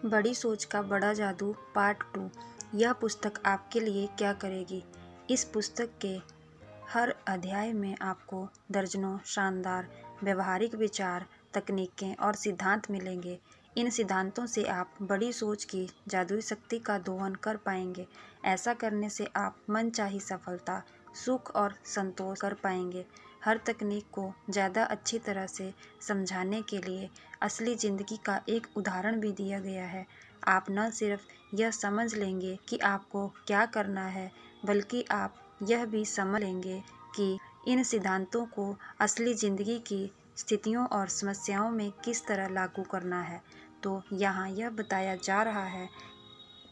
बड़ी सोच का बड़ा जादू पार्ट 2। यह पुस्तक आपके लिए क्या करेगी। इस पुस्तक के हर अध्याय में आपको दर्जनों शानदार व्यवहारिक विचार, तकनीकें और सिद्धांत मिलेंगे। इन सिद्धांतों से आप बड़ी सोच की जादुई शक्ति का दोहन कर पाएंगे। ऐसा करने से आप मनचाही सफलता, सुख और संतोष कर पाएंगे। हर तकनीक को ज़्यादा अच्छी तरह से समझाने के लिए असली ज़िंदगी का एक उदाहरण भी दिया गया है। आप न सिर्फ यह समझ लेंगे कि आपको क्या करना है, बल्कि आप यह भी समझ लेंगे कि इन सिद्धांतों को असली ज़िंदगी की स्थितियों और समस्याओं में किस तरह लागू करना है। तो यहाँ यह बताया जा रहा है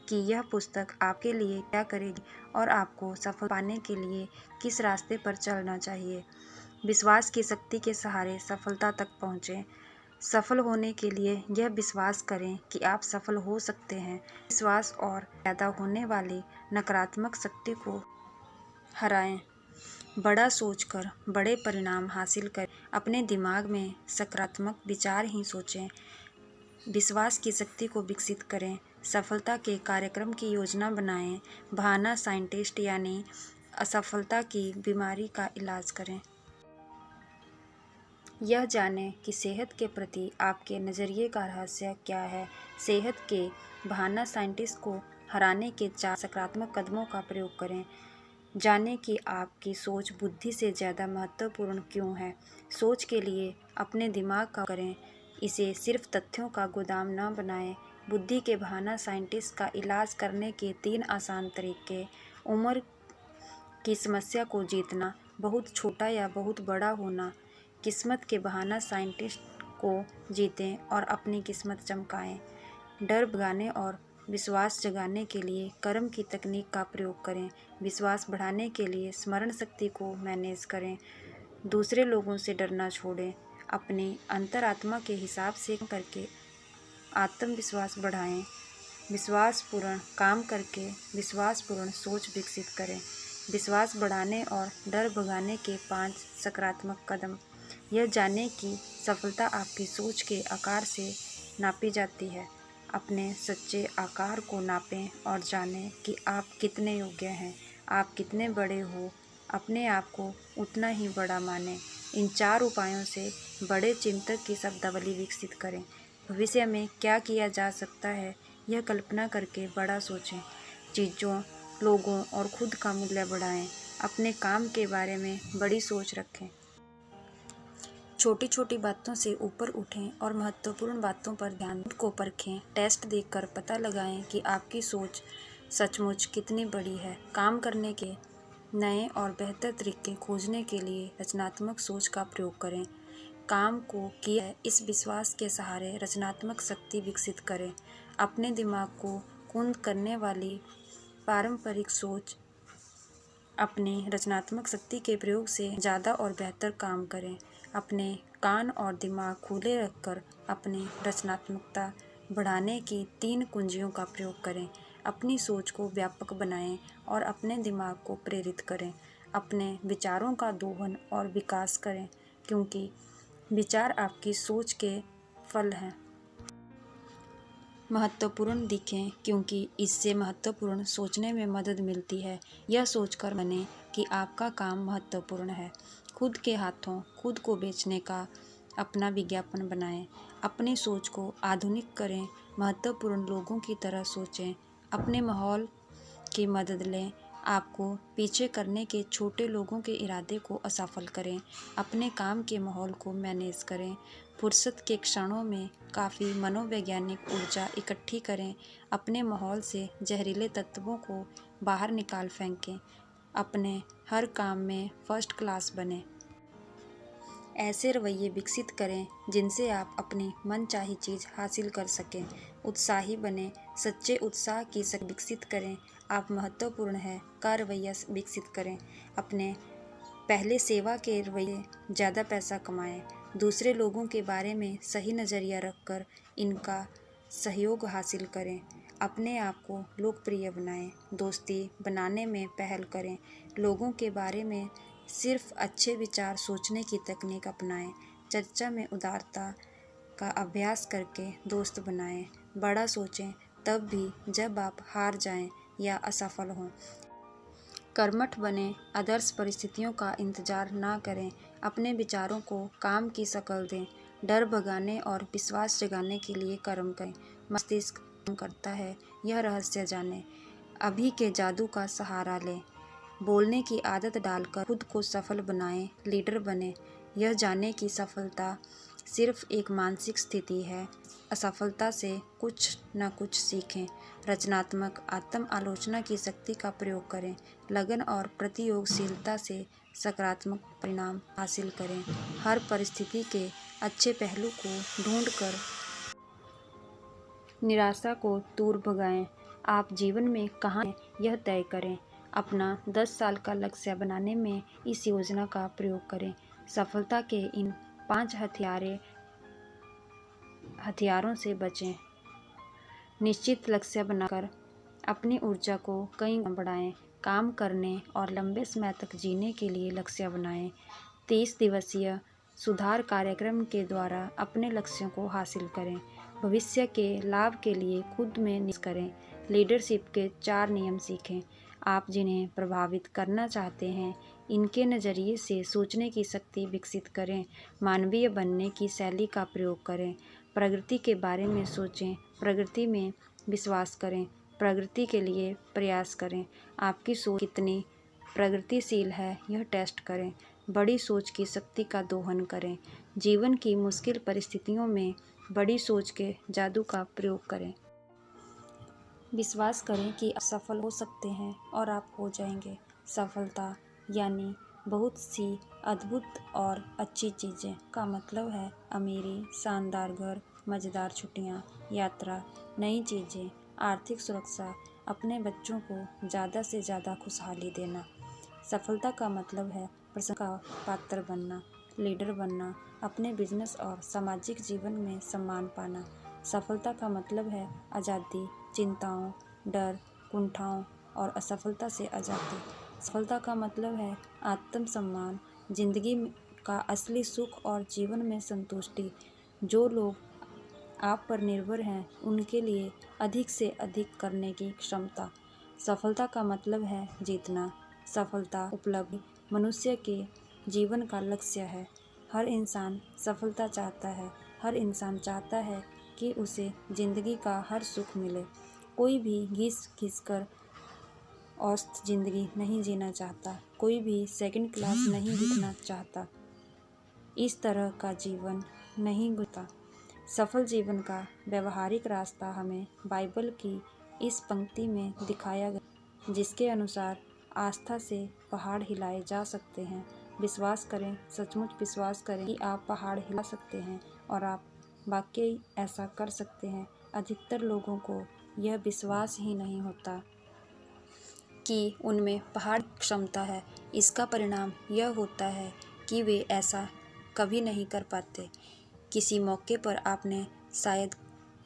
कि यह पुस्तक आपके लिए क्या करेगी और आपको सफल पाने के लिए किस रास्ते पर चलना चाहिए। विश्वास की शक्ति के सहारे सफलता तक पहुँचें। सफल होने के लिए यह विश्वास करें कि आप सफल हो सकते हैं। विश्वास और पैदा होने वाली नकारात्मक शक्ति को हराएं। बड़ा सोचकर बड़े परिणाम हासिल करें। अपने दिमाग में सकारात्मक विचार ही सोचें। विश्वास की शक्ति को विकसित करें। सफलता के कार्यक्रम की योजना बनाएं। बहाना साइंटिस्ट यानी असफलता की बीमारी का इलाज करें। यह जानें कि सेहत के प्रति आपके नज़रिए का रहस्य क्या है। सेहत के बहाना साइंटिस्ट को हराने के 4 सकारात्मक कदमों का प्रयोग करें। जानें कि आपकी सोच बुद्धि से ज़्यादा महत्वपूर्ण क्यों है। सोच के लिए अपने दिमाग का करें। इसे सिर्फ तथ्यों का गोदाम न बनाएं। बुद्धि के बहाना साइंटिस्ट का इलाज करने के 3 आसान तरीके। उम्र की समस्या को जीतना, बहुत छोटा या बहुत बड़ा होना। किस्मत के बहाना साइंटिस्ट को जीतें और अपनी किस्मत चमकाएं। डर भगाने और विश्वास जगाने के लिए कर्म की तकनीक का प्रयोग करें। विश्वास बढ़ाने के लिए स्मरण शक्ति को मैनेज करें। दूसरे लोगों से डरना छोड़ें। अपनी अंतरात्मा के हिसाब से करके आत्मविश्वास बढ़ाएं। विश्वासपूर्ण काम करके विश्वासपूर्ण सोच विकसित करें। विश्वास बढ़ाने और डर भगाने के 5 सकारात्मक कदम। यह जानें कि सफलता आपकी सोच के आकार से नापी जाती है। अपने सच्चे आकार को नापें और जानें कि आप कितने योग्य हैं। आप कितने बड़े हो, अपने आप को उतना ही बड़ा मानें। इन 4 उपायों से बड़े चिंतक की शब्दावली विकसित करें। भविष्य में क्या किया जा सकता है, यह कल्पना करके बड़ा सोचें। चीज़ों, लोगों और खुद का मूल्य बढ़ाएं। अपने काम के बारे में बड़ी सोच रखें। छोटी छोटी बातों से ऊपर उठें और महत्वपूर्ण बातों पर ध्यान को परखें। टेस्ट देखकर पता लगाएं कि आपकी सोच सचमुच कितनी बड़ी है। काम करने के नए और बेहतर तरीके खोजने के लिए रचनात्मक सोच का प्रयोग करें। काम को किया है, इस विश्वास के सहारे रचनात्मक शक्ति विकसित करें। अपने दिमाग को कुंद करने वाली पारंपरिक सोच अपनी रचनात्मक शक्ति के प्रयोग से ज़्यादा और बेहतर काम करें। अपने कान और दिमाग खुले रखकर अपनी रचनात्मकता बढ़ाने की 3 कुंजियों का प्रयोग करें। अपनी सोच को व्यापक बनाएं और अपने दिमाग को प्रेरित करें। अपने विचारों का दोहन और विकास करें, क्योंकि विचार आपकी सोच के फल हैं। महत्वपूर्ण दिखें, क्योंकि इससे महत्वपूर्ण सोचने में मदद मिलती है। यह सोचकर बने कि आपका काम महत्वपूर्ण है। खुद के हाथों खुद को बेचने का अपना विज्ञापन बनाएं। अपनी सोच को आधुनिक करें। महत्वपूर्ण लोगों की तरह सोचें। अपने माहौल की मदद लें। आपको पीछे करने के छोटे लोगों के इरादे को असफल करें। अपने काम के माहौल को मैनेज करें। फुर्सत के क्षणों में काफ़ी मनोवैज्ञानिक ऊर्जा इकट्ठी करें। अपने माहौल से जहरीले तत्वों को बाहर निकाल फेंकें। अपने हर काम में फर्स्ट क्लास बने। ऐसे रवैये विकसित करें जिनसे आप अपनी मनचाही चीज़ हासिल कर सकें। उत्साही बने। सच्चे उत्साह की शक्ति विकसित करें। आप महत्वपूर्ण हैं का रवैया विकसित करें। अपने पहले सेवा के रवैये ज़्यादा पैसा कमाएं। दूसरे लोगों के बारे में सही नज़रिया रखकर इनका सहयोग हासिल करें। अपने आप को लोकप्रिय बनाएं। दोस्ती बनाने में पहल करें। लोगों के बारे में सिर्फ अच्छे विचार सोचने की तकनीक अपनाएं। चर्चा में उदारता का अभ्यास करके दोस्त बनाएं। बड़ा सोचें तब भी जब आप हार जाएं या असफल हों। कर्मठ बने, आदर्श परिस्थितियों का इंतजार ना करें। अपने विचारों को काम की शक्ल दें। डर भगाने और विश्वास जगाने के लिए कर्म करें। मस्तिष्क काम करता है, यह रहस्य जानें। अभी के जादू का सहारा लें। बोलने की आदत डालकर खुद को सफल बनाएं, लीडर बने। यह जाने की सफलता सिर्फ एक मानसिक स्थिति है। असफलता से कुछ न कुछ सीखें। रचनात्मक आत्म आलोचना की शक्ति का प्रयोग करें। लगन और प्रतियोगशीलता से सकारात्मक परिणाम हासिल करें। हर परिस्थिति के अच्छे पहलू को ढूंढकर निराशा को दूर भगाएं। आप जीवन में कहाँ हैं यह तय करें। अपना 10 साल का लक्ष्य बनाने में इस योजना का प्रयोग करें। सफलता के इन 5 हथियारों से बचें। निश्चित लक्ष्य बनाकर अपनी ऊर्जा को कई गुना बढ़ाएं। काम करने और लंबे समय तक जीने के लिए लक्ष्य बनाएं। 30 दिवसीय सुधार कार्यक्रम के द्वारा अपने लक्ष्यों को हासिल करें। भविष्य के लाभ के लिए खुद में निवेश करें। लीडरशिप के 4 नियम सीखें। आप जिन्हें प्रभावित करना चाहते हैं, इनके नज़रिए से सोचने की शक्ति विकसित करें। मानवीय बनने की शैली का प्रयोग करें। प्रगति के बारे में सोचें, प्रगति में विश्वास करें, प्रगति के लिए प्रयास करें। आपकी सोच कितनी प्रगतिशील है यह टेस्ट करें। बड़ी सोच की शक्ति का दोहन करें। जीवन की मुश्किल परिस्थितियों में बड़ी सोच के जादू का प्रयोग करें। विश्वास करें कि आप सफल हो सकते हैं और आप हो जाएंगे। सफलता यानी बहुत सी अद्भुत और अच्छी चीज़ें का मतलब है अमीरी, शानदार घर, मज़ेदार छुट्टियां, यात्रा, नई चीज़ें, आर्थिक सुरक्षा, अपने बच्चों को ज़्यादा से ज़्यादा खुशहाली देना। सफलता का मतलब है प्रशंसा का पात्र बनना, लीडर बनना, अपने बिजनेस और सामाजिक जीवन में सम्मान पाना। सफलता का मतलब है आज़ादी, चिंताओं, डर, कुंठाओं और असफलता से आज़ादी। सफलता का मतलब है आत्मसम्मान, जिंदगी का असली सुख और जीवन में संतुष्टि। जो लोग आप पर निर्भर हैं उनके लिए अधिक से अधिक करने की क्षमता। सफलता का मतलब है जीतना। सफलता उपलब्धि मनुष्य के जीवन का लक्ष्य है। हर इंसान सफलता चाहता है। हर इंसान चाहता है कि उसे ज़िंदगी का हर सुख मिले। कोई भी घिस घिस कर औसत ज़िंदगी नहीं जीना चाहता। कोई भी सेकंड क्लास नहीं दिखना चाहता। इस तरह का जीवन नहीं गुजरता। सफल जीवन का व्यवहारिक रास्ता हमें बाइबल की इस पंक्ति में दिखाया गया, जिसके अनुसार आस्था से पहाड़ हिलाए जा सकते हैं। विश्वास करें, सचमुच विश्वास करें कि आप पहाड़ हिला सकते हैं और आप वाकई ऐसा कर सकते हैं। अधिकतर लोगों को यह विश्वास ही नहीं होता कि उनमें पहाड़ क्षमता है। इसका परिणाम यह होता है कि वे ऐसा कभी नहीं कर पाते। किसी मौके पर आपने शायद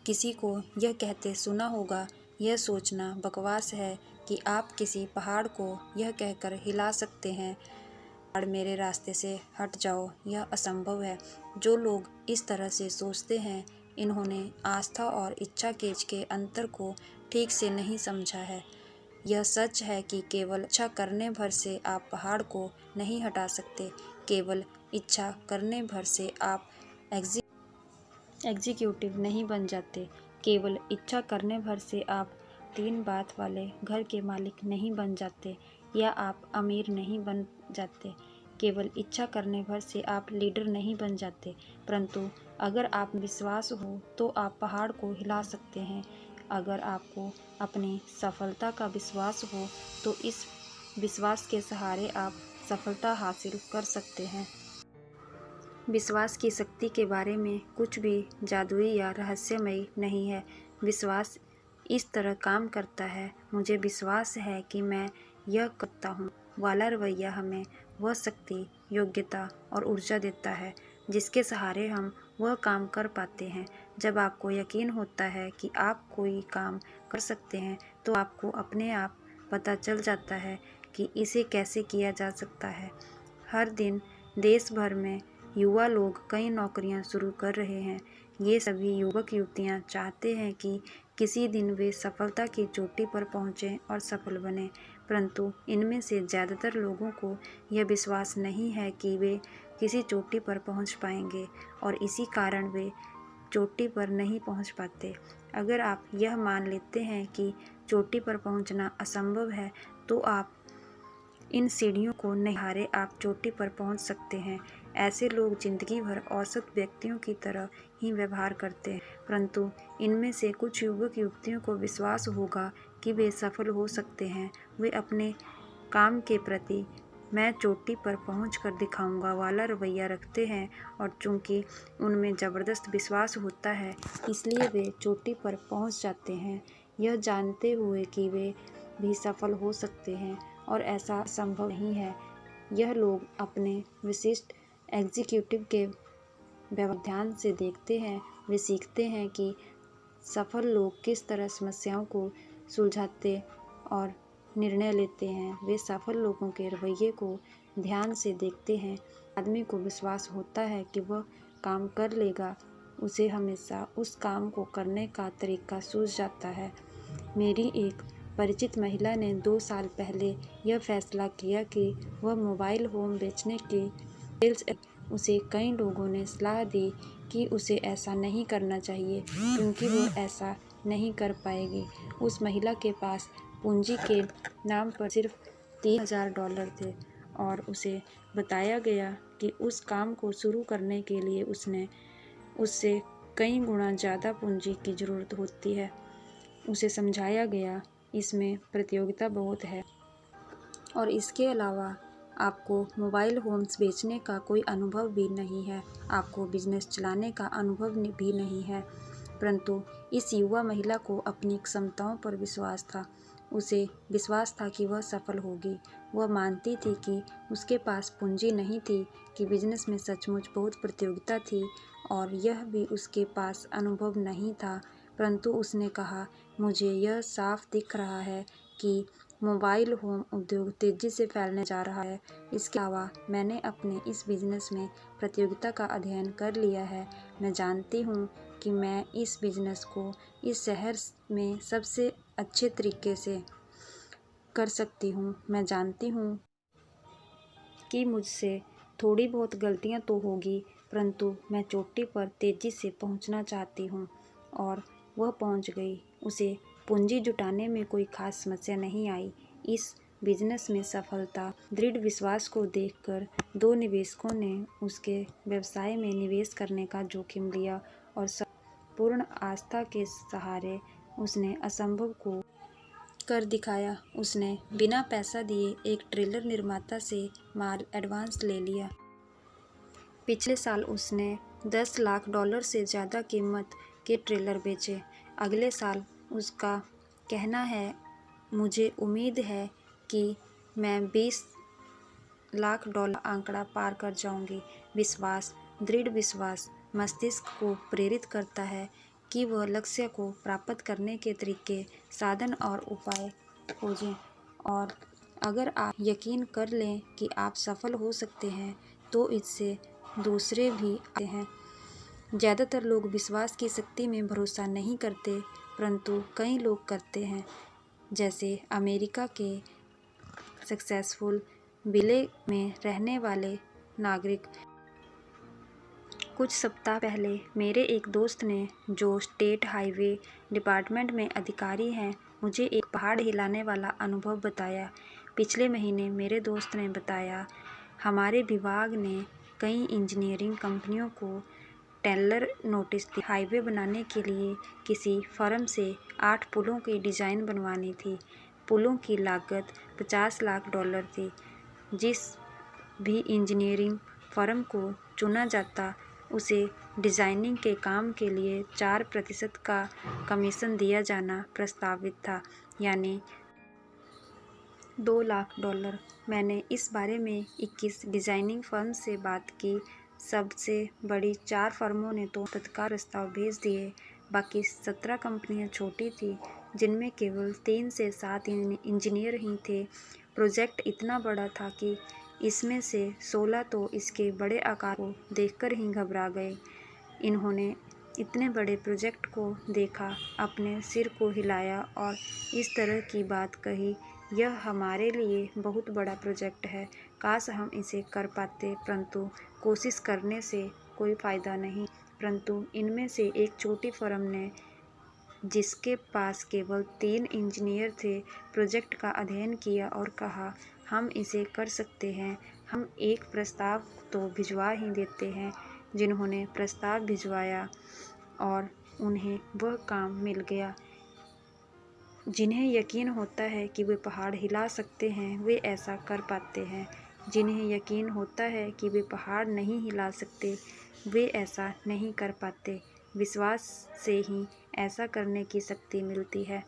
किसी को यह कहते सुना होगा, यह सोचना बकवास है कि आप किसी पहाड़ को यह कहकर हिला सकते हैं, पहाड़ मेरे रास्ते से हट जाओ, यह असंभव है। जो लोग इस तरह से सोचते हैं, इन्होंने आस्था और इच्छा के अंतर को ठीक से नहीं समझा है। यह सच है कि केवल इच्छा करने भर से आप पहाड़ को नहीं हटा सकते। केवल इच्छा करने भर से आप एग्जीक्यूटिव नहीं बन जाते। केवल इच्छा करने भर से आप 3 बाथ वाले घर के मालिक नहीं बन जाते या आप अमीर नहीं बन जाते। केवल इच्छा करने भर से आप लीडर नहीं बन जाते। परंतु अगर आप विश्वास हो तो आप पहाड़ को हिला सकते हैं। अगर आपको अपनी सफलता का विश्वास हो तो इस विश्वास के सहारे आप सफलता हासिल कर सकते हैं। विश्वास की शक्ति के बारे में कुछ भी जादुई या रहस्यमयी नहीं है। विश्वास इस तरह काम करता है, मुझे विश्वास है कि मैं यह करता हूँ वाला रवैया हमें वह शक्ति, योग्यता और ऊर्जा देता है जिसके सहारे हम वह काम कर पाते हैं। जब आपको यकीन होता है कि आप कोई काम कर सकते हैं तो आपको अपने आप पता चल जाता है कि इसे कैसे किया जा सकता है। हर दिन देश भर में युवा लोग कई नौकरियां शुरू कर रहे हैं। ये सभी युवक युवतियाँ चाहते हैं कि किसी दिन वे सफलता की चोटी पर पहुँचें और सफल बनें, परंतु इनमें से ज़्यादातर लोगों को यह विश्वास नहीं है कि वे किसी चोटी पर पहुँच पाएंगे और इसी कारण वे चोटी पर नहीं पहुँच पाते। अगर आप यह मान लेते हैं कि चोटी पर पहुँचना असंभव है, तो आप इन सीढ़ियों को नहीं हारे आप चोटी पर पहुंच सकते हैं। ऐसे लोग जिंदगी भर औसत व्यक्तियों की तरह ही व्यवहार करते हैं, परंतु इनमें से कुछ युवक युवतियों को विश्वास होगा कि वे सफल हो सकते हैं। वे अपने काम के प्रति मैं चोटी पर पहुंच कर दिखाऊंगा वाला रवैया रखते हैं और चूंकि उनमें ज़बरदस्त विश्वास होता है, इसलिए वे चोटी पर पहुंच जाते हैं, यह जानते हुए कि वे भी सफल हो सकते हैं और ऐसा संभव नहीं है। यह लोग अपने विशिष्ट एग्जीक्यूटिव के व्यवधान से देखते हैं। वे सीखते हैं कि सफल लोग किस तरह समस्याओं को सुलझाते और निर्णय लेते हैं। वे सफल लोगों के रवैये को ध्यान से देखते हैं। आदमी को विश्वास होता है कि वह काम कर लेगा, उसे हमेशा उस काम को करने का तरीका सूझ जाता है। मेरी एक परिचित महिला ने 2 साल पहले यह फैसला किया कि वह मोबाइल फ़ोन बेचने के सेल्स। उसे कई लोगों ने सलाह दी कि उसे ऐसा नहीं करना चाहिए क्योंकि वो ऐसा नहीं कर पाएगी। उस महिला के पास पूंजी के नाम पर सिर्फ $3000 थे और उसे बताया गया कि उस काम को शुरू करने के लिए उससे कई गुना ज़्यादा पूंजी की ज़रूरत होती है। उसे समझाया गया इसमें प्रतियोगिता बहुत है और इसके अलावा आपको मोबाइल फ़ोन्स बेचने का कोई अनुभव भी नहीं है, आपको बिजनेस चलाने का अनुभव भी नहीं है। परंतु इस युवा महिला को अपनी क्षमताओं पर विश्वास था। उसे विश्वास था कि वह सफल होगी। वह मानती थी कि उसके पास पूंजी नहीं थी, कि बिजनेस में सचमुच बहुत प्रतियोगिता थी और यह भी उसके पास अनुभव नहीं था। परंतु उसने कहा, मुझे यह साफ दिख रहा है कि मोबाइल होम उद्योग तेज़ी से फैलने जा रहा है। इसके अलावा मैंने अपने इस बिज़नेस में प्रतियोगिता का अध्ययन कर लिया है। मैं जानती हूँ कि मैं इस बिज़नेस को इस शहर में सबसे अच्छे तरीके से कर सकती हूँ। मैं जानती हूँ कि मुझसे थोड़ी बहुत गलतियाँ तो होगी, परंतु मैं चोटी पर तेज़ी से पहुँचना चाहती हूँ। और वह पहुँच गई। उसे पूंजी जुटाने में कोई खास समस्या नहीं आई। इस बिजनेस में सफलता दृढ़ विश्वास को देखकर 2 निवेशकों ने उसके व्यवसाय में निवेश करने का जोखिम लिया और पूर्ण आस्था के सहारे उसने असंभव को कर दिखाया। उसने बिना पैसा दिए एक ट्रेलर निर्माता से माल एडवांस ले लिया। पिछले साल उसने $10 लाख से ज़्यादा कीमत के ट्रेलर बेचे। अगले साल उसका कहना है, मुझे उम्मीद है कि मैं $20 लाख आंकड़ा पार कर जाऊंगी। विश्वास, दृढ़ विश्वास मस्तिष्क को प्रेरित करता है कि वह लक्ष्य को प्राप्त करने के तरीके, साधन और उपाय खोजें। और अगर आप यकीन कर लें कि आप सफल हो सकते हैं, तो इससे दूसरे भी आते हैं। ज़्यादातर लोग विश्वास की शक्ति में भरोसा नहीं करते, परंतु कई लोग करते हैं। जैसे अमेरिका के सक्सेसफुल विले में रहने वाले नागरिक। कुछ सप्ताह पहले मेरे एक दोस्त ने, जो स्टेट हाईवे डिपार्टमेंट में अधिकारी हैं, मुझे एक पहाड़ हिलाने वाला अनुभव बताया। पिछले महीने मेरे दोस्त ने बताया, हमारे विभाग ने कई इंजीनियरिंग कंपनियों को टेंडर नोटिस दी। हाईवे बनाने के लिए किसी फर्म से 8 पुलों की डिज़ाइन बनवानी थी। पुलों की लागत $50 लाख थी। जिस भी इंजीनियरिंग फर्म को चुना जाता, उसे डिज़ाइनिंग के काम के लिए 4% का कमीशन दिया जाना प्रस्तावित था, यानी $2 लाख। मैंने इस बारे में 21 डिज़ाइनिंग फर्म से बात की। सबसे बड़ी 4 फर्मों ने तो तत्काल प्रस्ताव भेज दिए। बाकी 17 कंपनियां छोटी थीं, जिनमें केवल 3 से 7 इंजीनियर ही थे। प्रोजेक्ट इतना बड़ा था कि इसमें से 16 तो इसके बड़े आकार को देखकर ही घबरा गए। इन्होंने इतने बड़े प्रोजेक्ट को देखा, अपने सिर को हिलाया और इस तरह की बात कही, यह हमारे लिए बहुत बड़ा प्रोजेक्ट है, काश हम इसे कर पाते, परंतु कोशिश करने से कोई फ़ायदा नहीं। परंतु इनमें से एक छोटी फर्म ने, जिसके पास केवल 3 इंजीनियर थे, प्रोजेक्ट का अध्ययन किया और कहा, हम इसे कर सकते हैं, हम एक प्रस्ताव तो भिजवा ही देते हैं। जिन्होंने प्रस्ताव भिजवाया और उन्हें वह काम मिल गया। जिन्हें यकीन होता है कि वे पहाड़ हिला सकते हैं, वे ऐसा कर पाते हैं। जिन्हें यकीन होता है कि वे पहाड़ नहीं हिला सकते, वे ऐसा नहीं कर पाते। विश्वास से ही ऐसा करने की शक्ति मिलती है।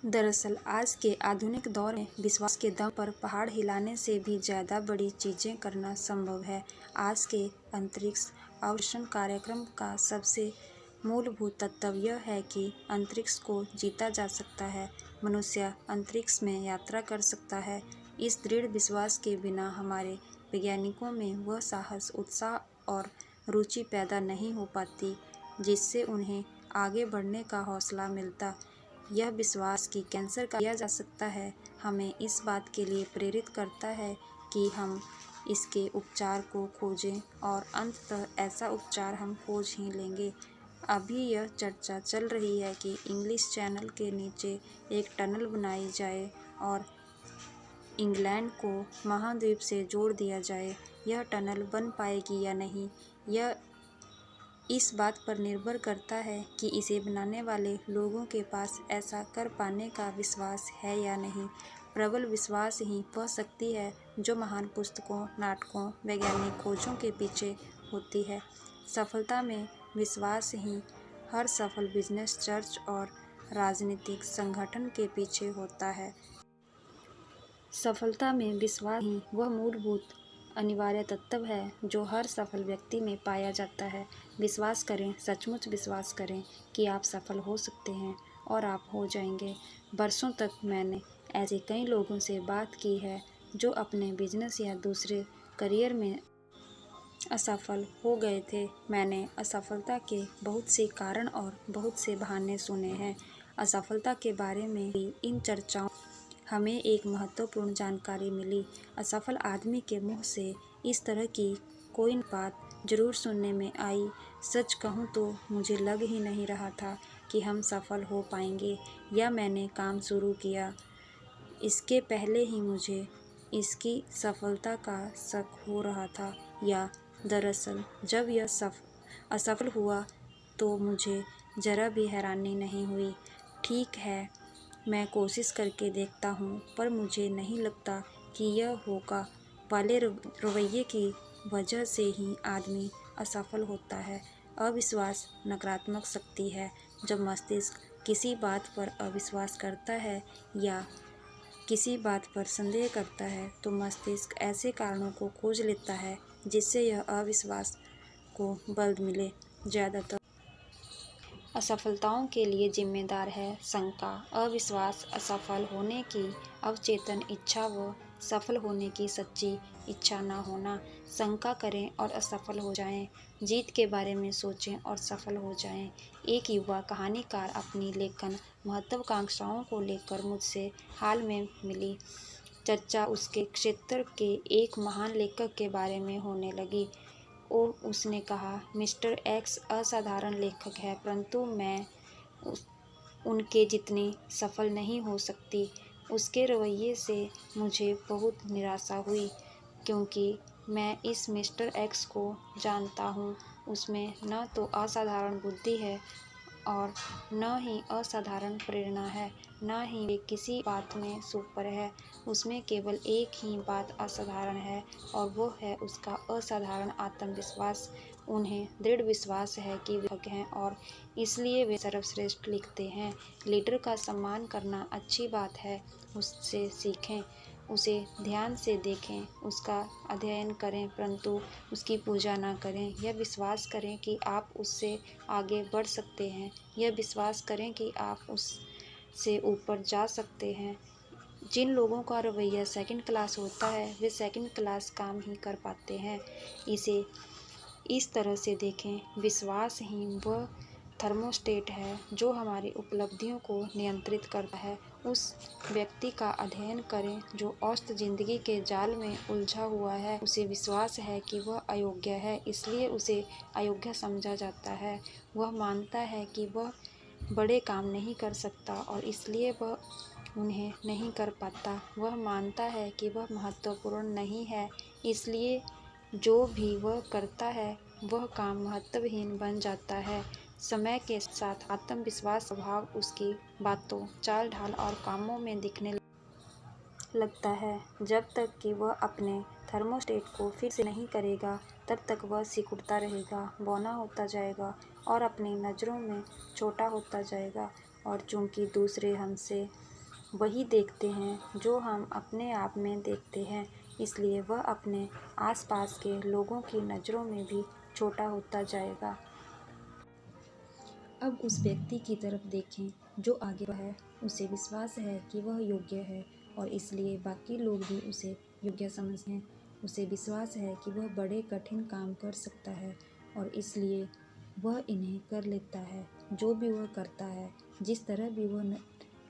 दरअसल आज के आधुनिक दौर में विश्वास के दम पर पहाड़ हिलाने से भी ज़्यादा बड़ी चीज़ें करना संभव है। आज के अंतरिक्ष अन्वेषण कार्यक्रम का सबसे मूलभूत तत्व यह है कि अंतरिक्ष को जीता जा सकता है, मनुष्य अंतरिक्ष में यात्रा कर सकता है। इस दृढ़ विश्वास के बिना हमारे वैज्ञानिकों में वह साहस, उत्साह और रुचि पैदा नहीं हो पाती जिससे उन्हें आगे बढ़ने का हौसला मिलता। यह विश्वास कि कैंसर का किया जा सकता है हमें इस बात के लिए प्रेरित करता है कि हम इसके उपचार को खोजें और अंततः ऐसा उपचार हम खोज ही लेंगे। अभी यह चर्चा चल रही है कि इंग्लिश चैनल के नीचे एक टनल बनाई जाए और इंग्लैंड को महाद्वीप से जोड़ दिया जाए। यह टनल बन पाएगी या नहीं, यह इस बात पर निर्भर करता है कि इसे बनाने वाले लोगों के पास ऐसा कर पाने का विश्वास है या नहीं। प्रबल विश्वास ही वह शक्ति है जो महान पुस्तकों, नाटकों, वैज्ञानिक खोजों के पीछे होती है। सफलता में विश्वास ही हर सफल बिजनेस, चर्च और राजनीतिक संगठन के पीछे होता है। सफलता में विश्वास ही वह मूलभूत अनिवार्य तत्व है जो हर सफल व्यक्ति में पाया जाता है। विश्वास करें, सचमुच विश्वास करें कि आप सफल हो सकते हैं और आप हो जाएंगे। बरसों तक मैंने ऐसे कई लोगों से बात की है जो अपने बिजनेस या दूसरे करियर में असफल हो गए थे। मैंने असफलता के बहुत से कारण और बहुत से बहाने सुने हैं। असफलता के बारे में भी इन चर्चाओं हमें एक महत्वपूर्ण जानकारी मिली। असफल आदमी के मुंह से इस तरह की कोई बात जरूर सुनने में आई। सच कहूँ तो मुझे लग ही नहीं रहा था कि हम सफल हो पाएंगे या मैंने काम शुरू किया इसके पहले ही मुझे इसकी सफलता का शक हो रहा था, या दरअसल जब यह असफल हुआ तो मुझे ज़रा भी हैरानी नहीं हुई। ठीक है, मैं कोशिश करके देखता हूँ, पर मुझे नहीं लगता कि यह होगा वाले रवैये की वजह से ही आदमी असफल होता है। अविश्वास नकारात्मक शक्ति है। जब मस्तिष्क किसी बात पर अविश्वास करता है या किसी बात पर संदेह करता है तो मस्तिष्क ऐसे कारणों को खोज लेता है जिससे यह अविश्वास को बल मिले। ज़्यादातर असफलताओं के लिए जिम्मेदार है शंका, अविश्वास, असफल होने की अवचेतन इच्छा व सफल होने की सच्ची इच्छा न होना। शंका करें और असफल हो जाएं, जीत के बारे में सोचें और सफल हो जाएं। एक युवा कहानीकार अपनी लेखन महत्वाकांक्षाओं को लेकर मुझसे हाल में मिली। चर्चा उसके क्षेत्र के एक महान लेखक के बारे में होने लगी। उसने कहा, मिस्टर एक्स असाधारण लेखक है, परंतु मैं उनके जितनी सफल नहीं हो सकती। उसके रवैये से मुझे बहुत निराशा हुई, क्योंकि मैं इस मिस्टर एक्स को जानता हूँ। उसमें न तो असाधारण बुद्धि है और न ही असाधारण प्रेरणा है, न ही वे किसी बात में सुपर है। उसमें केवल एक ही बात असाधारण है और वो है उसका असाधारण आत्मविश्वास। उन्हें दृढ़ विश्वास है कि वे लेखक हैं और इसलिए वे सर्वश्रेष्ठ लिखते हैं। लीडर का सम्मान करना अच्छी बात है, उससे सीखें, उसे ध्यान से देखें, उसका अध्ययन करें, परंतु उसकी पूजा ना करें। यह विश्वास करें कि आप उससे आगे बढ़ सकते हैं, यह विश्वास करें कि आप उससे ऊपर जा सकते हैं। जिन लोगों का रवैया सेकंड क्लास होता है वे सेकंड क्लास काम ही कर पाते हैं। इसे इस तरह से देखें, विश्वासहीन वह थर्मोस्टेट है जो हमारी उपलब्धियों को नियंत्रित करता है। उस व्यक्ति का अध्ययन करें जो औसत जिंदगी के जाल में उलझा हुआ है। उसे विश्वास है कि वह अयोग्य है, इसलिए उसे अयोग्य समझा जाता है। वह मानता है कि वह बड़े काम नहीं कर सकता और इसलिए वह उन्हें नहीं कर पाता। वह मानता है कि वह महत्वपूर्ण नहीं है, इसलिए जो भी वह करता है वह काम महत्वहीन बन जाता है। समय के साथ आत्मविश्वास स्वभाव उसकी बातों, चाल ढाल और कामों में दिखने लगता है। जब तक कि वह अपने थर्मोस्टेट को फिर से नहीं करेगा, तब तक वह सिकुड़ता रहेगा, बौना होता जाएगा और अपनी नज़रों में छोटा होता जाएगा। और चूंकि दूसरे हमसे वही देखते हैं जो हम अपने आप में देखते हैं, इसलिए वह अपने आसपास के लोगों की नज़रों में भी छोटा होता जाएगा। अब उस व्यक्ति की तरफ देखें जो आगे है। उसे विश्वास है कि वह योग्य है और इसलिए बाकी लोग भी उसे योग्य समझते हैं। उसे विश्वास है कि वह बड़े कठिन काम कर सकता है और इसलिए वह इन्हें कर लेता है। जो भी वह करता है, जिस तरह भी वह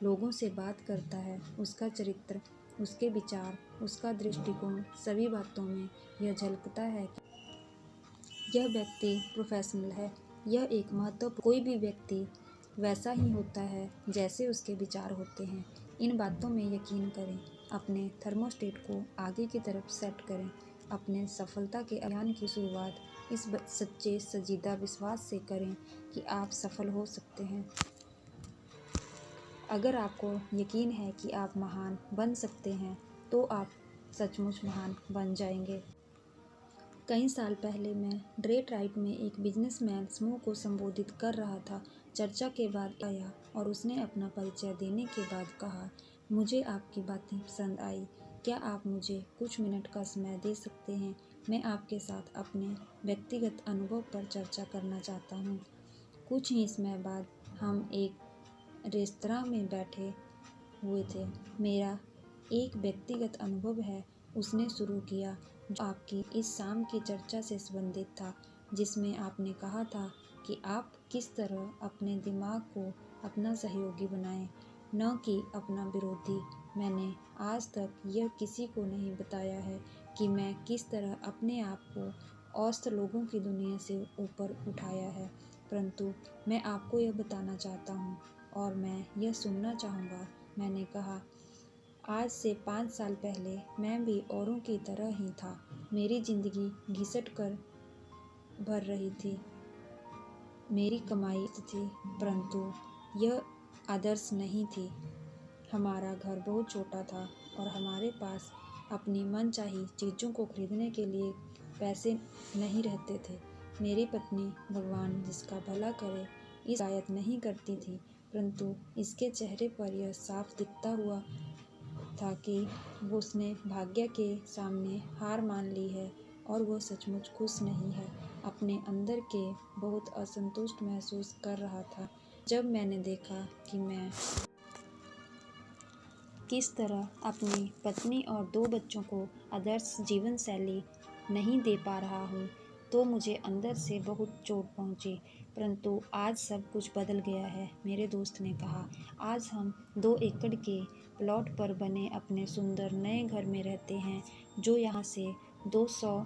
लोगों से बात करता है, उसका चरित्र, उसके विचार, उसका दृष्टिकोण, सभी बातों में यह झलकता है कि यह व्यक्ति प्रोफेशनल है। यह एक महत्वपूर्ण, कोई भी व्यक्ति वैसा ही होता है जैसे उसके विचार होते हैं। इन बातों में यकीन करें। अपने थर्मोस्टेट को आगे की तरफ सेट करें। अपने सफलता के अभियान की शुरुआत इस सच्चे संजीदा विश्वास से करें कि आप सफल हो सकते हैं। अगर आपको यकीन है कि आप महान बन सकते हैं, तो आप सचमुच महान बन जाएंगे। कई साल पहले मैं डेट्रॉइट में एक बिजनेसमैन समूह को संबोधित कर रहा था। चर्चा के बाद आया और उसने अपना परिचय देने के बाद कहा, मुझे आपकी बातें पसंद आई। क्या आप मुझे कुछ मिनट का समय दे सकते हैं? मैं आपके साथ अपने व्यक्तिगत अनुभव पर चर्चा करना चाहता हूँ। कुछ ही समय बाद हम एक रेस्तरां में बैठे हुए थे। मेरा एक व्यक्तिगत अनुभव है, उसने शुरू किया, जो आपकी इस शाम की चर्चा से संबंधित था, जिसमें आपने कहा था कि आप किस तरह अपने दिमाग को अपना सहयोगी बनाएं, न कि अपना विरोधी। मैंने आज तक यह किसी को नहीं बताया है कि मैं किस तरह अपने आप को औसत लोगों की दुनिया से ऊपर उठाया है, परंतु मैं आपको यह बताना चाहता हूँ और मैं यह सुनना चाहूँगा। मैंने कहा, आज से 5 साल पहले मैं भी औरों की तरह ही था। मेरी जिंदगी घिसट कर भर रही थी। मेरी कमाई थी, परंतु यह आदर्श नहीं थी। हमारा घर बहुत छोटा था और हमारे पास अपनी मनचाही चीज़ों को खरीदने के लिए पैसे नहीं रहते थे। मेरी पत्नी, भगवान जिसका भला करे, इस शिकायत नहीं करती थी, परंतु इसके चेहरे पर यह साफ दिखता हुआ था कि वो उसने भाग्य के सामने हार मान ली है और वह सचमुच खुश नहीं है। अपने अंदर के बहुत असंतुष्ट महसूस कर रहा था। जब मैंने देखा कि मैं किस तरह अपनी पत्नी और 2 बच्चों को आदर्श जीवन शैली नहीं दे पा रहा हूँ, तो मुझे अंदर से बहुत चोट पहुँची। परंतु आज सब कुछ बदल गया है, मेरे दोस्त ने कहा। आज हम 2 एकड़ के प्लॉट पर बने अपने सुंदर नए घर में रहते हैं, जो यहाँ से 200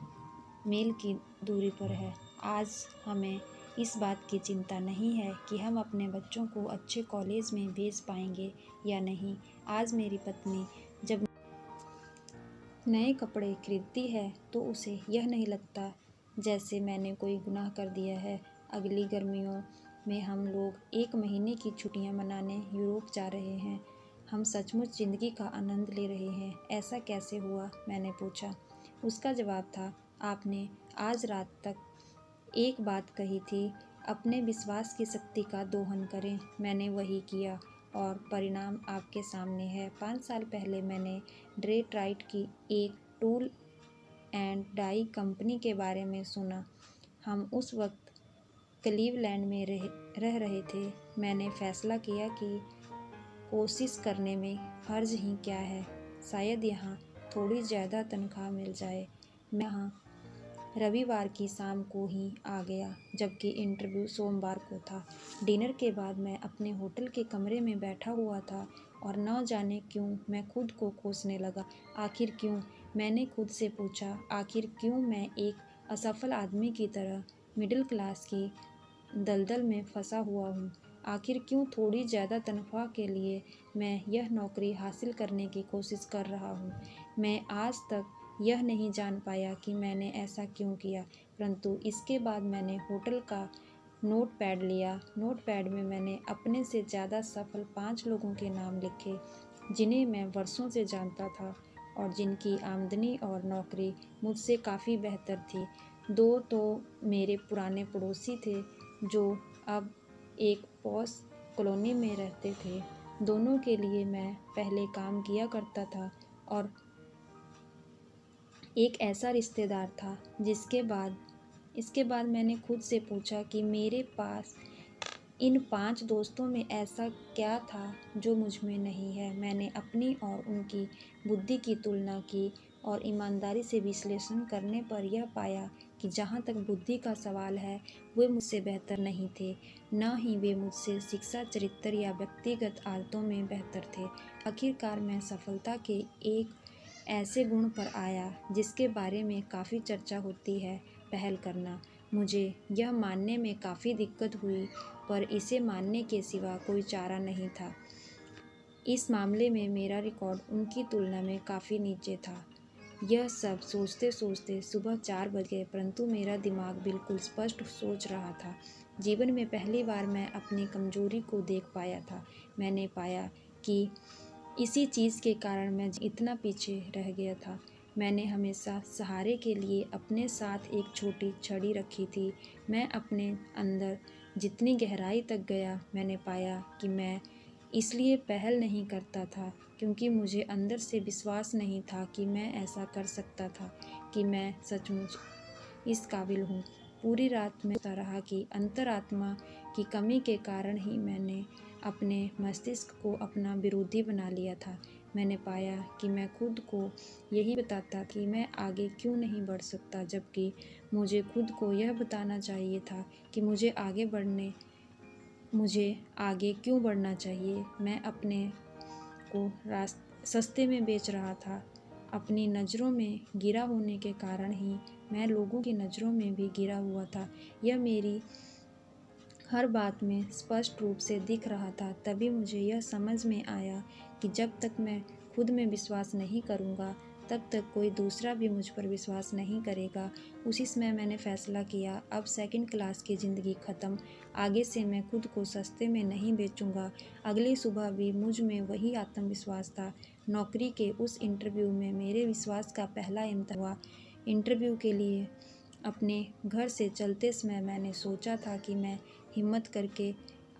मील की दूरी पर है। आज हमें इस बात की चिंता नहीं है कि हम अपने बच्चों को अच्छे कॉलेज में भेज पाएंगे या नहीं। आज मेरी पत्नी जब नए कपड़े खरीदती है तो उसे यह नहीं लगता जैसे मैंने कोई गुनाह कर दिया है। अगली गर्मियों में हम लोग 1 महीने की छुट्टियां मनाने यूरोप जा रहे हैं। हम सचमुच ज़िंदगी का आनंद ले रहे हैं। ऐसा कैसे हुआ? मैंने पूछा। उसका जवाब था, आपने आज रात तक एक बात कही थी, अपने विश्वास की शक्ति का दोहन करें। मैंने वही किया और परिणाम आपके सामने है। 5 साल पहले मैंने डेट्रॉइट की एक टूल एंड डाई कंपनी के बारे में सुना। हम उस वक्त क्लीवलैंड में रह रहे थे। मैंने फैसला किया कि कोशिश करने में हर्ज ही क्या है। शायद यहाँ थोड़ी ज़्यादा तनख्वाह मिल जाए। मैं यहाँ रविवार की शाम को ही आ गया, जबकि इंटरव्यू सोमवार को था। डिनर के बाद मैं अपने होटल के कमरे में बैठा हुआ था और न जाने क्यों मैं खुद को कोसने लगा। आखिर क्यों? मैंने खुद से पूछा, आखिर क्यों मैं एक असफल आदमी की तरह मिडिल क्लास की दलदल में फंसा हुआ हूँ? आखिर क्यों थोड़ी ज़्यादा तनख्वाह के लिए मैं यह नौकरी हासिल करने की कोशिश कर रहा हूँ? मैं आज तक यह नहीं जान पाया कि मैंने ऐसा क्यों किया, परंतु इसके बाद मैंने होटल का नोटपैड लिया। नोटपैड में मैंने अपने से ज़्यादा सफल 5 लोगों के नाम लिखे, जिन्हें मैं वर्षों से जानता था और जिनकी आमदनी और नौकरी मुझसे काफ़ी बेहतर थी। 2 तो मेरे पुराने पड़ोसी थे, जो अब एक पॉश कॉलोनी में रहते थे। दोनों के लिए मैं पहले काम किया करता था और एक ऐसा रिश्तेदार था इसके बाद मैंने खुद से पूछा कि मेरे पास इन 5 दोस्तों में ऐसा क्या था जो मुझ में नहीं है। मैंने अपनी और उनकी बुद्धि की तुलना की और ईमानदारी से विश्लेषण करने पर यह पाया कि जहाँ तक बुद्धि का सवाल है, वे मुझसे बेहतर नहीं थे, न ही वे मुझसे शिक्षा, चरित्र या व्यक्तिगत आदतों में बेहतर थे। आखिरकार मैं सफलता के एक ऐसे गुण पर आया जिसके बारे में काफ़ी चर्चा होती है, पहल करना। मुझे यह मानने में काफ़ी दिक्कत हुई, पर इसे मानने के सिवा कोई चारा नहीं था। इस मामले में मेरा रिकॉर्ड उनकी तुलना में काफ़ी नीचे था। यह सब सोचते सोचते सुबह 4 बज गए, परंतु मेरा दिमाग बिल्कुल स्पष्ट सोच रहा था। जीवन में पहली बार मैं अपनी कमजोरी को देख पाया था। मैंने पाया कि इसी चीज़ के कारण मैं इतना पीछे रह गया था। मैंने हमेशा सहारे के लिए अपने साथ एक छोटी छड़ी रखी थी। मैं अपने अंदर जितनी गहराई तक गया, मैंने पाया कि मैं इसलिए पहल नहीं करता था क्योंकि मुझे अंदर से विश्वास नहीं था कि मैं ऐसा कर सकता था, कि मैं सचमुच इस काबिल हूँ। पूरी रात मैं सोचता रहा कि अंतरात्मा की कमी के कारण ही मैंने अपने मस्तिष्क को अपना विरोधी बना लिया था। मैंने पाया कि मैं खुद को यही बताता कि मैं आगे क्यों नहीं बढ़ सकता, जबकि मुझे खुद को यह बताना चाहिए था कि मुझे आगे क्यों बढ़ना चाहिए। मैं अपने को सस्ते में बेच रहा था। अपनी नज़रों में गिरा होने के कारण ही मैं लोगों की नज़रों में भी गिरा हुआ था। यह मेरी हर बात में स्पष्ट रूप से दिख रहा था। तभी मुझे यह समझ में आया कि जब तक मैं खुद में विश्वास नहीं करूँगा, तब तक कोई दूसरा भी मुझ पर विश्वास नहीं करेगा। उसी समय मैंने फैसला किया, अब सेकंड क्लास की ज़िंदगी ख़त्म। आगे से मैं खुद को सस्ते में नहीं बेचूंगा। अगली सुबह भी मुझ में वही आत्मविश्वास था। नौकरी के उस इंटरव्यू में मेरे विश्वास का पहला इम्तिहान हुआ। इंटरव्यू के लिए अपने घर से चलते समय मैंने सोचा था कि मैं हिम्मत करके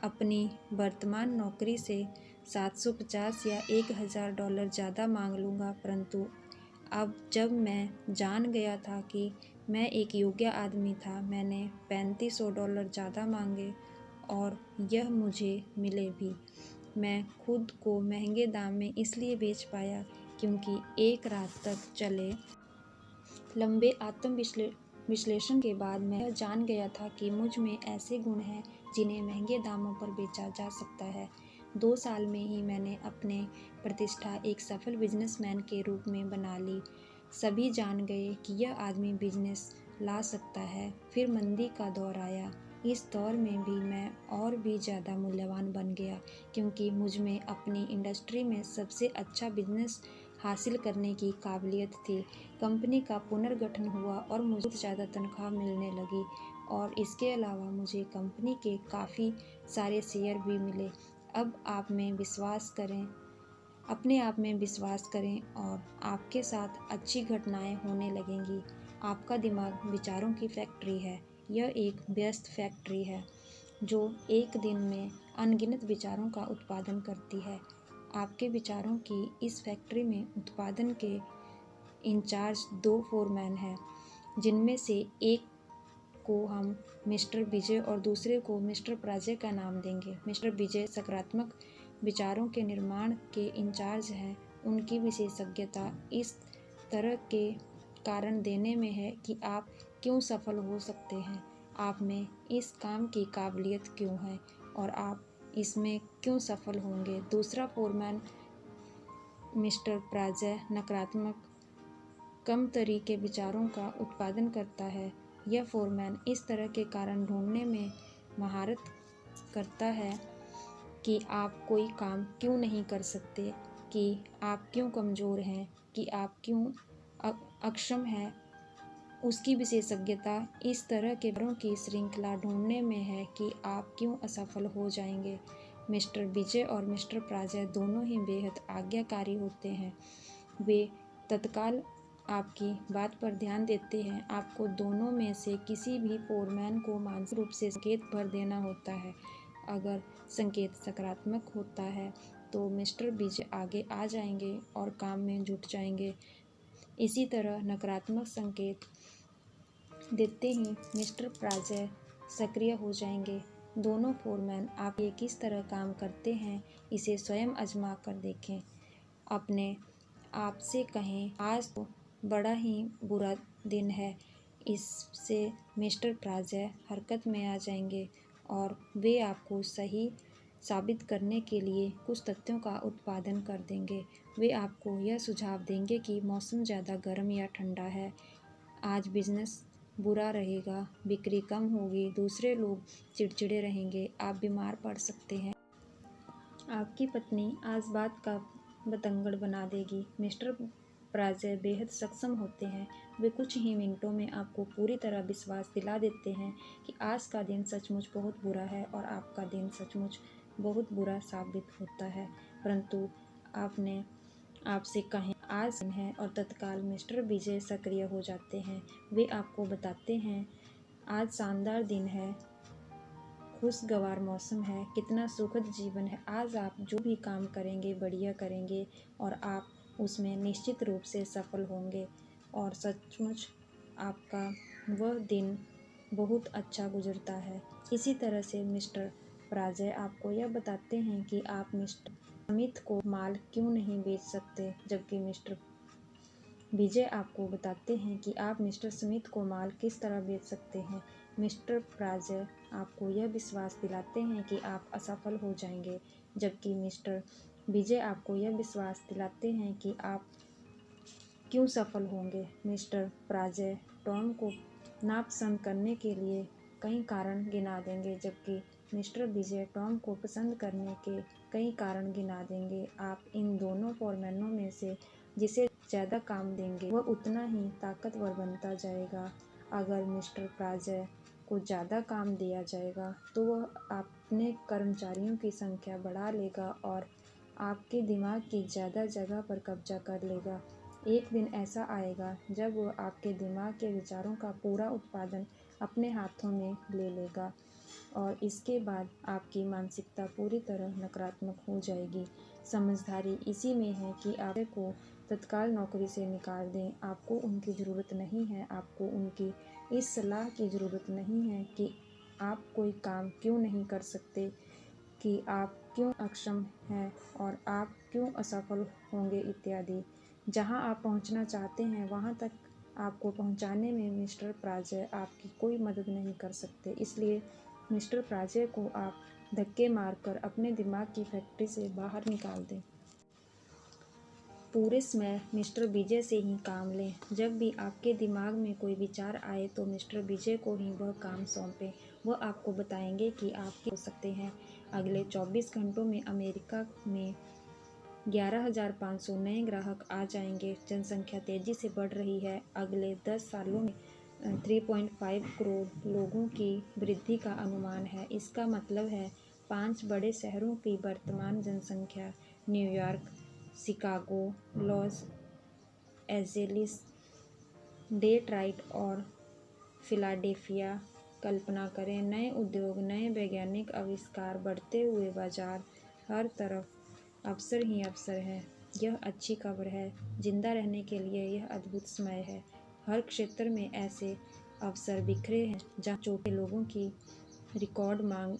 अपनी वर्तमान नौकरी से 750 या $1000 ज़्यादा मांग लूँगा, परंतु अब जब मैं जान गया था कि मैं एक योग्य आदमी था, मैंने $3500 ज़्यादा मांगे और यह मुझे मिले भी। मैं खुद को महंगे दाम में इसलिए बेच पाया क्योंकि एक रात तक चले लंबे विश्लेषण के बाद मैं यह जान गया था कि मुझ में ऐसे गुण हैं जिन्हें महंगे दामों पर बेचा जा सकता है। 2 साल में ही मैंने अपने प्रतिष्ठा एक सफल बिजनेसमैन के रूप में बना ली। सभी जान गए कि यह आदमी बिजनेस ला सकता है। फिर मंदी का दौर आया। इस दौर में भी मैं और भी ज़्यादा मूल्यवान बन गया क्योंकि मुझ में अपनी इंडस्ट्री में सबसे अच्छा बिजनेस हासिल करने की काबिलियत थी। कंपनी का पुनर्गठन हुआ और मुझे ज़्यादा तनख्वाह मिलने लगी और इसके अलावा मुझे कंपनी के काफ़ी सारे शेयर भी मिले। अब आप में विश्वास करें, अपने आप में विश्वास करें और आपके साथ अच्छी घटनाएं होने लगेंगी। आपका दिमाग विचारों की फैक्ट्री है। यह एक व्यस्त फैक्ट्री है जो एक दिन में अनगिनत विचारों का उत्पादन करती है। आपके विचारों की इस फैक्ट्री में उत्पादन के इंचार्ज 2 फोरमैन हैं, जिनमें से एक को हम मिस्टर विजय और दूसरे को मिस्टर पराजय का नाम देंगे। मिस्टर विजय सकारात्मक विचारों के निर्माण के इंचार्ज हैं। उनकी विशेषज्ञता इस तरह के कारण देने में है कि आप क्यों सफल हो सकते हैं, आप में इस काम की काबिलियत क्यों है और आप इसमें क्यों सफल होंगे। दूसरा फोरमैन मिस्टर पराजय नकारात्मक कम तरीके विचारों का उत्पादन करता है। यह फोरमैन इस तरह के कारण ढूंढने में महारत करता है कि आप कोई काम क्यों नहीं कर सकते, कि आप क्यों कमज़ोर हैं, कि आप क्यों अक्षम हैं। उसकी विशेषज्ञता इस तरह के बारों की श्रृंखला ढूंढने में है कि आप क्यों असफल हो जाएंगे। मिस्टर विजय और मिस्टर पराजय दोनों ही बेहद आज्ञाकारी होते हैं। वे तत्काल आपकी बात पर ध्यान देते हैं। आपको दोनों में से किसी भी फोरमैन को मानसिक रूप से संकेत भर देना होता है। अगर संकेत सकारात्मक होता है तो मिस्टर विजय आगे आ जाएंगे और काम में जुट जाएंगे। इसी तरह नकारात्मक संकेत देते ही मिस्टर पराजय सक्रिय हो जाएंगे। दोनों फोरमैन आप ये किस तरह काम करते हैं, इसे स्वयं आजमा कर देखें। अपने आप से कहें, आज तो बड़ा ही बुरा दिन है। इससे मिस्टर पराजय हरकत में आ जाएंगे और वे आपको सही साबित करने के लिए कुछ तथ्यों का उत्पादन कर देंगे। वे आपको यह सुझाव देंगे कि मौसम ज़्यादा गर्म या ठंडा है, आज बिजनेस बुरा रहेगा, बिक्री कम होगी, दूसरे लोग चिड़चिड़े रहेंगे, आप बीमार पड़ सकते हैं, आपकी पत्नी आज बात का बतंगड़ बना देगी। मिस्टर पराजय बेहद सक्षम होते हैं। वे कुछ ही मिनटों में आपको पूरी तरह विश्वास दिला देते हैं कि आज का दिन सचमुच बहुत बुरा है और आपका दिन सचमुच बहुत बुरा साबित होता है। परंतु आपने आपसे कहें आज दिन है और तत्काल मिस्टर विजय सक्रिय हो जाते हैं। वे आपको बताते हैं आज शानदार दिन है, खुशगवार मौसम है, कितना सुखद जीवन है। आज आप जो भी काम करेंगे बढ़िया करेंगे और आप उसमें निश्चित रूप से सफल होंगे और सचमुच आपका वह दिन बहुत अच्छा गुजरता है। इसी तरह से मिस्टर पराजय आपको यह बताते हैं कि आप मिस्टर अमित को माल क्यों नहीं बेच सकते, जबकि मिस्टर विजय आपको बताते हैं कि आप मिस्टर स्मिथ को माल किस तरह बेच सकते हैं। मिस्टर पराजय आपको यह विश्वास दिलाते हैं कि आप असफल हो जाएंगे, जबकि मिस्टर विजय आपको यह विश्वास दिलाते हैं कि आप क्यों सफल होंगे। मिस्टर पराजय टॉम को नापसंद करने के लिए कई कारण गिना देंगे, जबकि मिस्टर विजय टॉम को पसंद करने के कई कारण गिना देंगे। आप इन दोनों फोरमैनों में से जिसे ज़्यादा काम देंगे वह उतना ही ताकतवर बनता जाएगा। अगर मिस्टर पराजय को ज़्यादा काम दिया जाएगा तो वह अपने कर्मचारियों की संख्या बढ़ा लेगा और आपके दिमाग की ज़्यादा जगह पर कब्जा कर लेगा। एक दिन ऐसा आएगा जब वह आपके दिमाग के विचारों का पूरा उत्पादन अपने हाथों में ले लेगा और इसके बाद आपकी मानसिकता पूरी तरह नकारात्मक हो जाएगी। समझदारी इसी में है कि आपको तत्काल नौकरी से निकाल दें। आपको उनकी ज़रूरत नहीं है। आपको उनकी इस सलाह की ज़रूरत नहीं है कि आप कोई काम क्यों नहीं कर सकते, कि आप क्यों अक्षम हैं और आप क्यों असफल होंगे इत्यादि। जहां आप पहुंचना चाहते हैं वहां तक आपको पहुंचाने में मिस्टर पराजय आपकी कोई मदद नहीं कर सकते। इसलिए मिस्टर पराजय को आप धक्के मारकर अपने दिमाग की फैक्ट्री से बाहर निकाल दें। पूरे समय मिस्टर विजय से ही काम लें। जब भी आपके दिमाग में कोई विचार आए तो मिस्टर विजय को ही वह काम सौंपें। वह आपको बताएंगे कि आप क्या हो सकते हैं। अगले 24 घंटों में अमेरिका में 11,500 नए ग्राहक आ जाएंगे। जनसंख्या तेजी से बढ़ रही है। अगले 10 सालों में 3.5 करोड़ लोगों की वृद्धि का अनुमान है। इसका मतलब है 5 बड़े शहरों की वर्तमान जनसंख्या New York, Chicago, Los Angeles, Detroit और फिलाडेल्फिया। कल्पना करें, नए उद्योग, नए वैज्ञानिक आविष्कार, बढ़ते हुए बाजार, हर तरफ अवसर ही अवसर है। यह अच्छी खबर है। जिंदा रहने के लिए यह अद्भुत समय है। हर क्षेत्र में ऐसे अवसर बिखरे हैं जहां छोटे लोगों की रिकॉर्ड मांग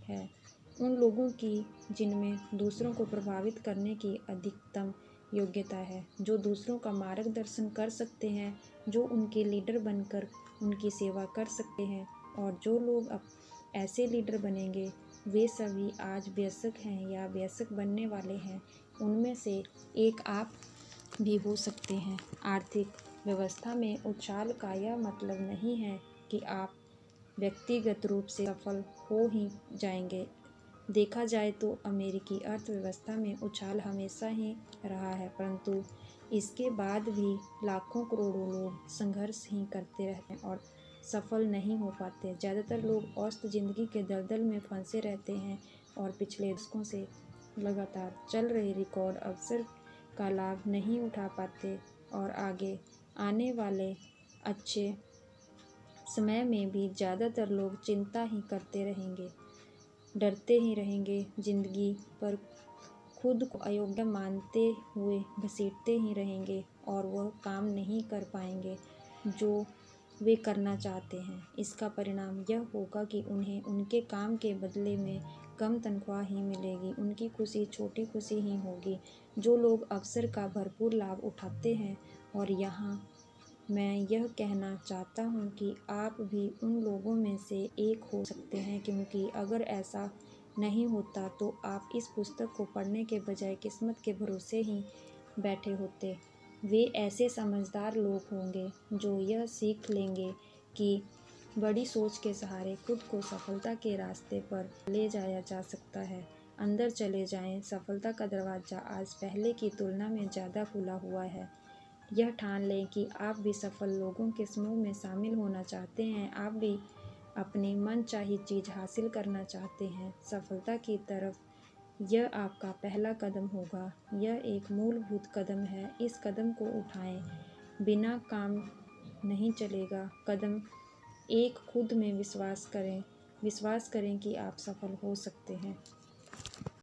है, उन लोगों की जिनमें दूसरों को प्रभावित करने की अधिकतम योग्यता है, जो दूसरों का मार्गदर्शन कर सकते हैं जो उनके लीडर बनकर उनकी सेवा कर सकते हैं। और जो लोग अब ऐसे लीडर बनेंगे वे सभी आज वयस्क हैं या वयस्क बनने वाले हैं। उनमें से एक आप भी हो सकते हैं। आर्थिक व्यवस्था में उछाल का यह मतलब नहीं है कि आप व्यक्तिगत रूप से सफल हो ही जाएंगे। देखा जाए तो अमेरिकी अर्थव्यवस्था में उछाल हमेशा ही रहा है, परंतु इसके बाद भी लाखों करोड़ों लोग संघर्ष ही करते रहते हैं और सफल नहीं हो पाते। ज़्यादातर लोग औसत ज़िंदगी के दलदल में फंसे रहते हैं और पिछले दशकों से लगातार चल रहे रिकॉर्ड अवसर का लाभ नहीं उठा पाते और आगे आने वाले अच्छे समय में भी ज़्यादातर लोग चिंता ही करते रहेंगे, डरते ही रहेंगे, जिंदगी पर खुद को अयोग्य मानते हुए घसीटते ही रहेंगे और वह काम नहीं कर पाएंगे जो वे करना चाहते हैं। इसका परिणाम यह होगा कि उन्हें उनके काम के बदले में कम तनख्वाह ही मिलेगी। उनकी खुशी छोटी खुशी ही होगी। जो लोग अवसर का भरपूर लाभ उठाते हैं, और यहाँ मैं यह कहना चाहता हूँ कि आप भी उन लोगों में से एक हो सकते हैं, क्योंकि अगर ऐसा नहीं होता तो आप इस पुस्तक को पढ़ने के बजाय किस्मत के भरोसे ही बैठे होते। वे ऐसे समझदार लोग होंगे जो यह सीख लेंगे कि बड़ी सोच के सहारे खुद को सफलता के रास्ते पर ले जाया जा सकता है। अंदर चले जाएं, सफलता का दरवाज़ा आज पहले की तुलना में ज़्यादा खुला हुआ है। यह ठान लें कि आप भी सफल लोगों के समूह में शामिल होना चाहते हैं। आप भी अपनी मनचाही चीज़ हासिल करना चाहते हैं। सफलता की तरफ यह आपका पहला कदम होगा। यह एक मूलभूत कदम है। इस कदम को उठाएं। बिना काम नहीं चलेगा। कदम एक, खुद में विश्वास करें। विश्वास करें कि आप सफल हो सकते हैं।